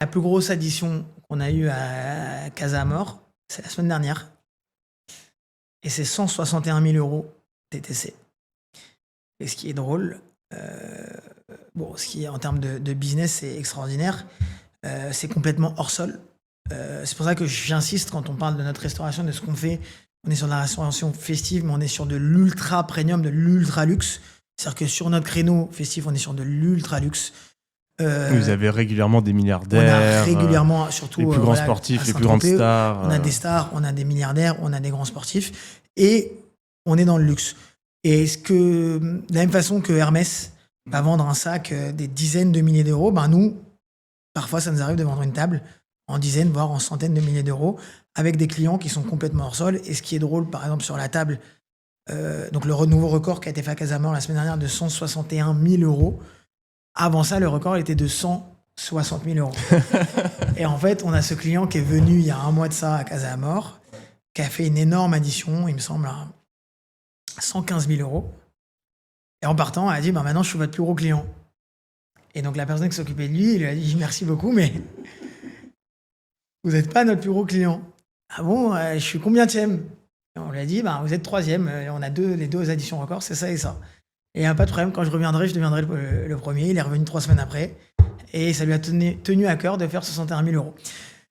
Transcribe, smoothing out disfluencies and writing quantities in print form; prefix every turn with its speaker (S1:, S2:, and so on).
S1: La plus grosse addition qu'on a eue à Casa Amor, c'est la semaine dernière. Et c'est 161 000 euros TTC. Et ce qui est drôle, ce qui est en termes de business, c'est extraordinaire. C'est complètement hors sol. C'est pour ça que j'insiste quand on parle de notre restauration, de ce qu'on fait. On est sur de la restauration festive, mais on est sur de l'ultra premium, de l'ultra luxe. C'est-à-dire que sur notre créneau festif, on est sur de l'ultra luxe.
S2: Vous avez régulièrement des
S1: On a
S2: milliardaires,
S1: régulièrement, surtout
S2: les plus grands
S1: voilà,
S2: sportifs,
S1: à
S2: les plus grandes
S1: Saint-Tropez,
S2: stars.
S1: on a des stars, on a des milliardaires, on a des grands sportifs, et on est dans le luxe. Et de la même façon que Hermès va vendre un sac des dizaines de milliers d'euros, ben nous, parfois ça nous arrive de vendre une table en dizaines, voire en centaines de milliers d'euros, avec des clients qui sont complètement hors sol. Et ce qui est drôle, par exemple, sur la table, donc le nouveau record qui a été fait à Casa Amor la semaine dernière de 161 000 euros. Avant ça, le record était de 160 000 euros. Et en fait, on a ce client qui est venu il y a un mois de ça à Casa Amor, qui a fait une énorme addition, il me semble, à 115 000 euros. Et en partant, elle a dit, maintenant, je suis votre plus gros client. Et donc, la personne qui s'occupait de lui, il lui a dit, merci beaucoup, mais vous n'êtes pas notre plus gros client. Ah bon, je suis combienième? On lui a dit, vous êtes troisième, on a les deux additions records, c'est ça et ça. Et il n'y a pas de problème, quand je deviendrai le premier. Il est revenu 3 semaines après. Et ça lui a tenu à cœur de faire 61 000 euros.